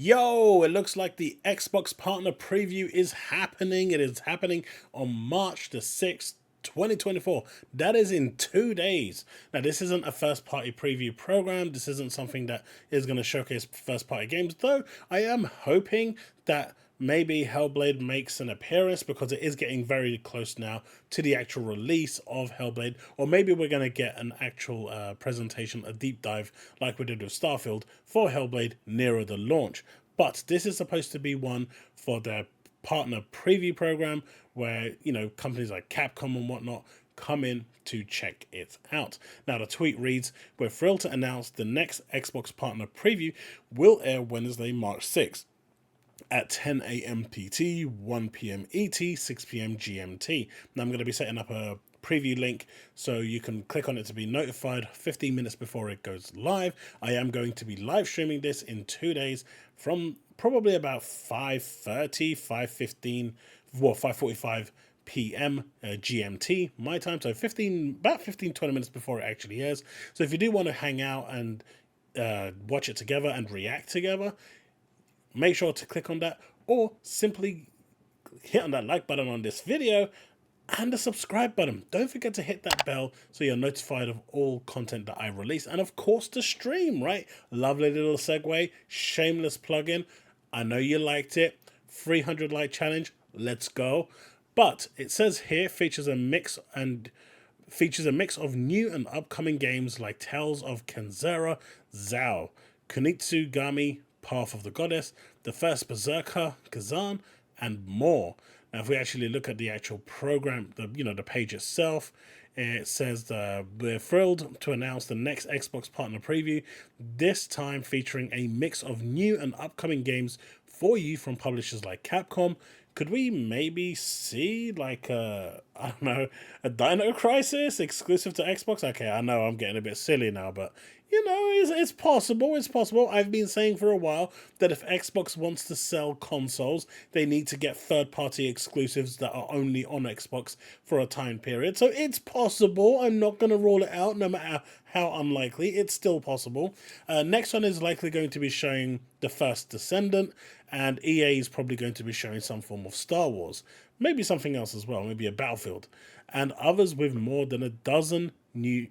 Yo, it looks like the Xbox Partner Preview is happening. It is happening on March the 6th, 2024. That is in 2 days. Now, this isn't a first party preview program. This isn't something that is going to showcase first party games, though I am hoping that maybe Hellblade makes an appearance because it is getting very close now to the actual release of Hellblade. Or maybe we're going to get an actual presentation, a deep dive like we did with Starfield for Hellblade nearer the launch. But this is supposed to be one for their partner preview program where, companies like Capcom and whatnot come in to check it out. Now, the tweet reads, "We're thrilled to announce the next Xbox Partner Preview will air Wednesday, March 6th. At 10 a.m. PT, 1 p.m. ET, 6 p.m. GMT. Now I'm going to be setting up a preview link so you can click on it to be notified 15 minutes before it goes live. I am going to be live streaming this in 2 days from probably about 5:30, 5:15, 5:45 p.m. GMT, my time. So about 20 minutes before it actually airs. So if you do want to hang out and watch it together and react together, make sure to click on that or simply hit on that like button on this video and the subscribe button. Don't forget to hit that bell so you're notified of all content that I release. And of course the stream, right? Lovely little segue, shameless plug-in. I know you liked it. 300 like challenge, let's go. But it says here features a mix of new and upcoming games like Tales of Kenzera, Zao, Kunitsugami, Path of the Goddess, The First Berserker, Kazan, and more. Now, if we actually look at the actual program, the page itself, it says we're thrilled to announce the next Xbox Partner Preview, this time featuring a mix of new and upcoming games for you from publishers like Capcom. Could we maybe see like a Dino Crisis exclusive to Xbox? Okay, I know I'm getting a bit silly now, but it's possible. It's possible. I've been saying for a while that if Xbox wants to sell consoles, they need to get third-party exclusives that are only on Xbox for a time period. So it's possible. I'm not going to rule it out, no matter how unlikely. It's still possible. Next one is likely going to be showing The First Descendant, and EA is probably going to be showing some form of Star Wars. Maybe something else as well, maybe a Battlefield. And others with more than a dozen new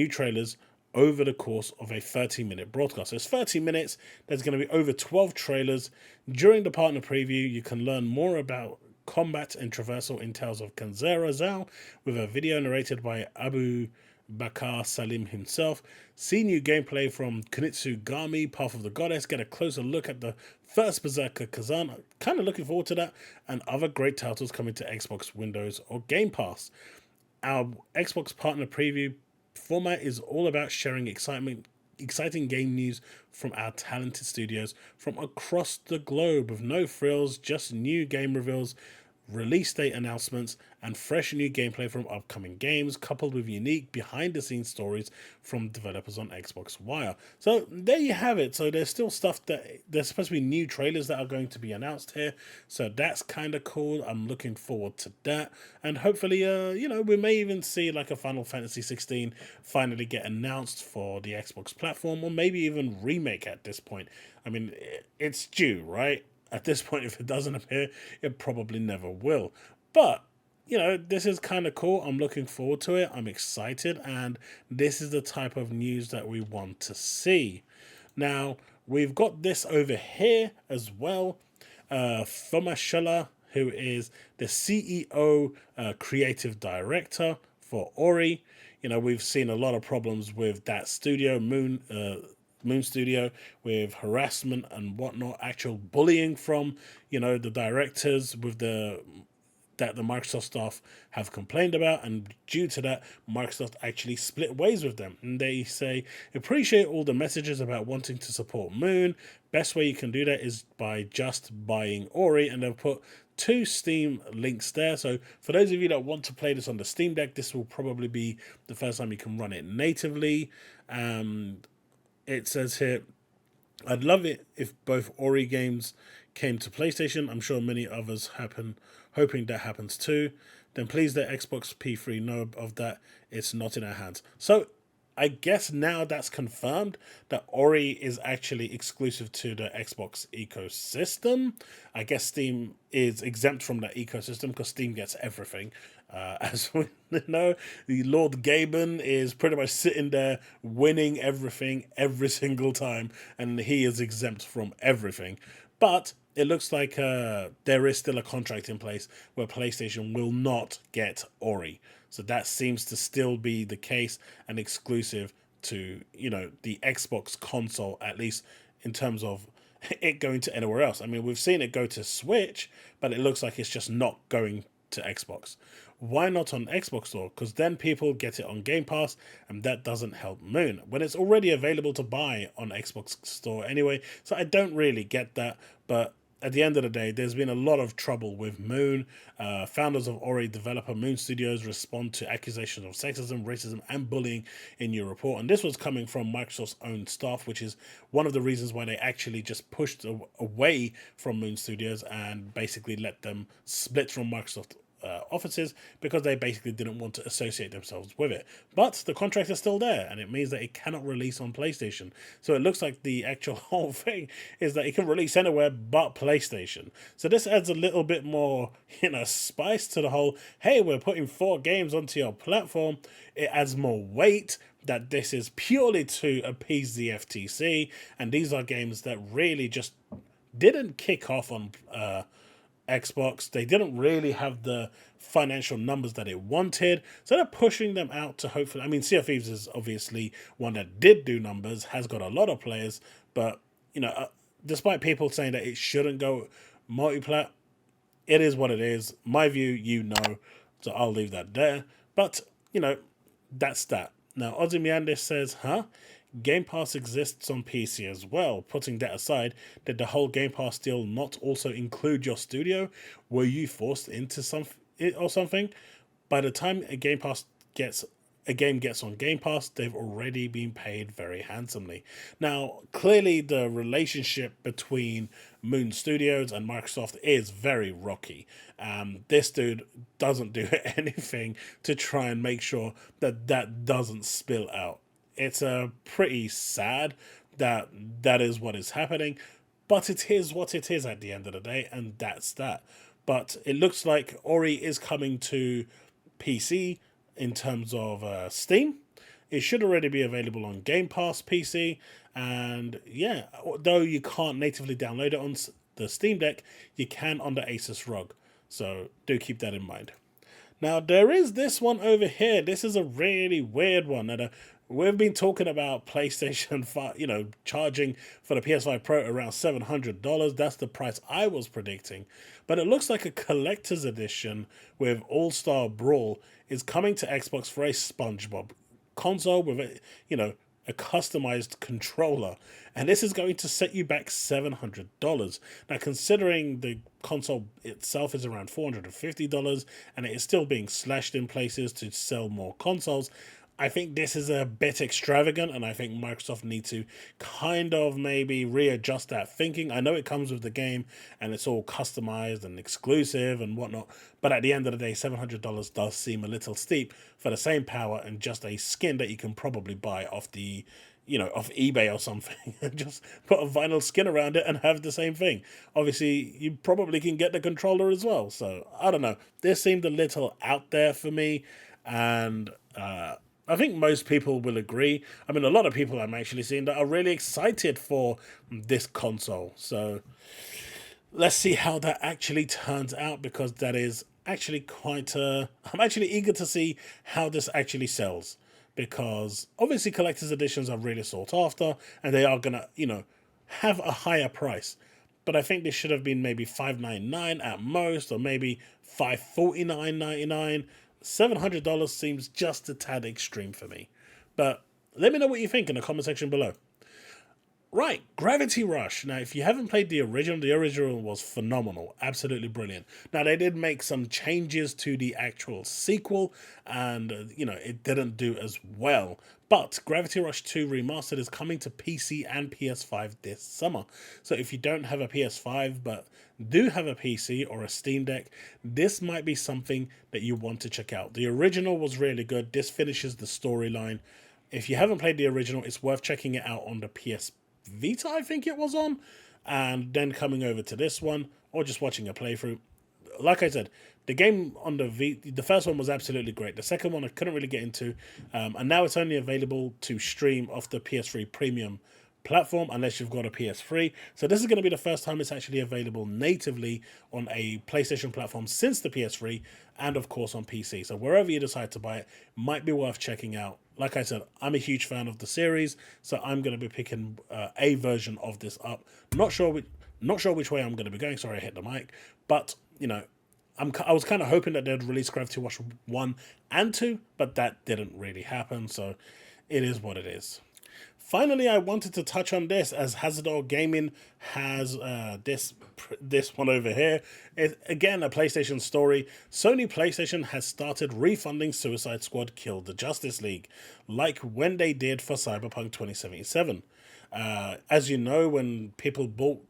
trailers over the course of a 30-minute broadcast. So it's 30 minutes. There's going to be over 12 trailers. During the partner preview, you can learn more about combat and traversal in Tales of Kenzera Zao with a video narrated by Abu Bakar Salim himself. See new gameplay from Kunitsugami, Path of the Goddess. Get a closer look at the first Berserker Kazan. Kind of looking forward to that. And other great titles coming to Xbox, Windows, or Game Pass. Our Xbox Partner Preview format is all about sharing exciting game news from our talented studios from across the globe with no frills, just new game reveals, release date announcements, and fresh new gameplay from upcoming games, coupled with unique behind-the-scenes stories from developers on Xbox Wire. So there you have it. So there's still stuff there's supposed to be new trailers that are going to be announced here. So that's kind of cool. I'm looking forward to that. And hopefully, we may even see like a Final Fantasy 16 finally get announced for the Xbox platform, or maybe even remake at this point. I mean, it's due, right? At this point, if it doesn't appear, it probably never will. But, this is kind of cool. I'm looking forward to it. I'm excited. And this is the type of news that we want to see. Now, we've got this over here as well. Thomas, who is the CEO, creative director for Ori. We've seen a lot of problems with that studio, Moon Studio, with harassment and whatnot, actual bullying from, the directors that the Microsoft staff have complained about, and due to that, Microsoft actually split ways with them. And they say, appreciate all the messages about wanting to support Moon. Best way you can do that is by just buying Ori, and they'll put 2 Steam links there. So for those of you that want to play this on the Steam Deck, this will probably be the first time you can run it natively. It says here, I'd love it if both Ori games came to PlayStation. I'm sure many others hoping that happens too. Then please let Xbox P3 know of that. It's not in our hands. So I guess now that's confirmed that Ori is actually exclusive to the Xbox ecosystem. I guess Steam is exempt from that ecosystem because Steam gets everything. As we know, the Lord Gaben is pretty much sitting there winning everything every single time, and he is exempt from everything. But it looks like there is still a contract in place where PlayStation will not get Ori. So that seems to still be the case and exclusive to, the Xbox console, at least in terms of it going to anywhere else. I mean, we've seen it go to Switch, but it looks like it's just not going to Xbox. Why not on Xbox Store? Because then people get it on Game Pass, and that doesn't help Moon when it's already available to buy on Xbox Store anyway. So I don't really get that, but at the end of the day, there's been a lot of trouble with Moon. Founders of Ori developer Moon Studios respond to accusations of sexism, racism, and bullying in your report. And this was coming from Microsoft's own staff, which is one of the reasons why they actually just pushed away from Moon Studios and basically let them split from Microsoft offices, because they basically didn't want to associate themselves with it. But the contract is still there, and it means that it cannot release on PlayStation. So it looks like the actual whole thing is that it can release anywhere but PlayStation. So this adds a little bit more, spice to the whole, hey, we're putting 4 games onto your platform. It adds more weight that this is purely to appease the FTC, and these are games that really just didn't kick off on Xbox. They didn't really have the financial numbers that it wanted, so they're pushing them out to hopefully. I mean, Sea of Thieves is obviously one that did do numbers, has got a lot of players, but despite people saying that it shouldn't go multiplat, it is what it is. My view, so I'll leave that there. But that's that. Now, Ozymiandis says, Game Pass exists on PC as well. Putting that aside, did the whole Game Pass deal not also include your studio? Were you forced into something? By the time a game gets on Game Pass, they've already been paid very handsomely. Now, clearly the relationship between Moon Studios and Microsoft is very rocky. This dude doesn't do anything to try and make sure that doesn't spill out. It's pretty sad that is what is happening, but it is what it is at the end of the day, and that's that. But it looks like Ori is coming to PC in terms of Steam. It should already be available on Game Pass PC, and yeah, though you can't natively download it on the Steam Deck, you can on the Asus ROG, so do keep that in mind. Now, there is this one over here. This is a really weird one, and we've been talking about PlayStation 5, charging for the PS5 Pro around $700. That's the price I was predicting. But it looks like a collector's edition with All-Star Brawl is coming to Xbox for a SpongeBob console with a customized controller. And this is going to set you back $700. Now, considering the console itself is around $450 and it is still being slashed in places to sell more consoles, I think this is a bit extravagant, and I think Microsoft need to kind of maybe readjust that thinking. I know it comes with the game, and it's all customized and exclusive and whatnot, but at the end of the day, $700 does seem a little steep for the same power and just a skin that you can probably buy off the, off eBay or something, and just put a vinyl skin around it and have the same thing. Obviously, you probably can get the controller as well, so I don't know. This seemed a little out there for me, and I think most people will agree. I mean, a lot of people I'm actually seeing that are really excited for this console. So let's see how that actually turns out, because that is actually quite I'm actually eager to see how this actually sells, because obviously collector's editions are really sought after and they are gonna, have a higher price. But I think this should have been maybe $599 at most, or maybe $549.99. $700 seems just a tad extreme for me. But let me know what you think in the comment section below. Right, Gravity Rush. Now, if you haven't played the original was phenomenal. Absolutely brilliant. Now, they did make some changes to the actual sequel, and, it didn't do as well. But Gravity Rush 2 Remastered is coming to PC and PS5 this summer. So if you don't have a PS5 but do have a PC or a Steam Deck, this might be something that you want to check out. The original was really good. This finishes the storyline. If you haven't played the original, it's worth checking it out on the PS Vita, I think it was on, and then coming over to this one, or just watching a playthrough. Like I said, the game on the first one was absolutely great. The second one I couldn't really get into, and now it's only available to stream off the PS3 Premium platform unless you've got a PS3. So this is going to be the first time it's actually available natively on a PlayStation platform since the PS3, and of course on PC. So wherever you decide to buy it, might be worth checking out. Like I said, I'm a huge fan of the series, so I'm going to be picking a version of this up. Not sure which way I'm going to be going. Sorry, I hit the mic, but you know, I was kind of hoping that they'd release Gravity Rush 1 and 2, but that didn't really happen. So it is what it is. Finally, I wanted to touch on this, as Hazardor Gaming has this one over here. It's, again, a PlayStation story. Sony PlayStation has started refunding Suicide Squad Kill the Justice League, like when they did for Cyberpunk 2077. As you know, when people bought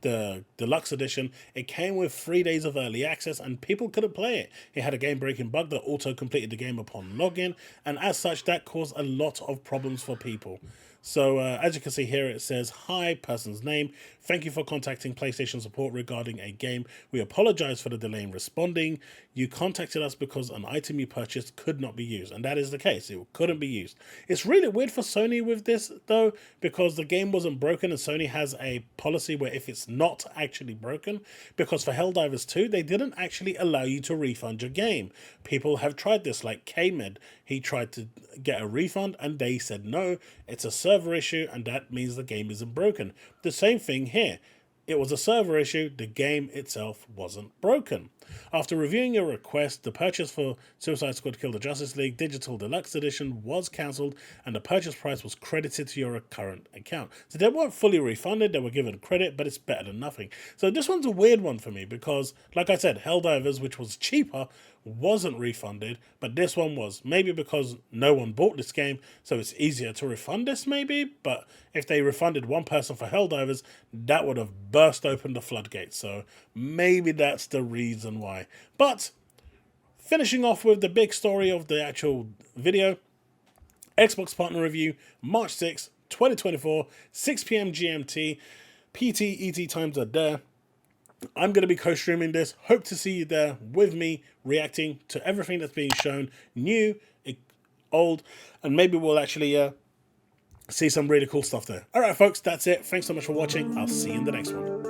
the deluxe edition, it came with 3 days of early access and people couldn't play it. It had a game-breaking bug that auto-completed the game upon login, and as such, that caused a lot of problems for people. So as you can see here, it says, "Hi, person's name. Thank you for contacting PlayStation support regarding a game. We apologize for the delay in responding. You contacted us because an item you purchased could not be used." And that is the case. It couldn't be used. It's really weird for Sony with this, though, because the game wasn't broken, and Sony has a policy where if it's not actually broken, because for Helldivers 2, they didn't actually allow you to refund your game. People have tried this, like K-Med. He tried to get a refund, and they said no, it's a server issue, and that means the game isn't broken. The same thing here. It was a server issue, the game itself wasn't broken. After reviewing your request, the purchase for Suicide Squad Kill the Justice League Digital Deluxe Edition was cancelled, and the purchase price was credited to your current account. So they weren't fully refunded, they were given credit, but it's better than nothing. So this one's a weird one for me because, like I said, Helldivers, which was cheaper, wasn't refunded, but this one was. Maybe because no one bought this game, so it's easier to refund this maybe, but if they refunded one person for Helldivers, that would have burst open the floodgates, so maybe that's the reason why. But finishing off with the big story of the actual video, Xbox Partner Review, March 6, 2024, 6 PM GMT, PT, ET times are there. I'm going to be co-streaming this. Hope to see you there with me, reacting to everything that's being shown, new, old, and maybe we'll actually see some really cool stuff there. Alright folks, that's it. Thanks so much for watching. I'll see you in the next one.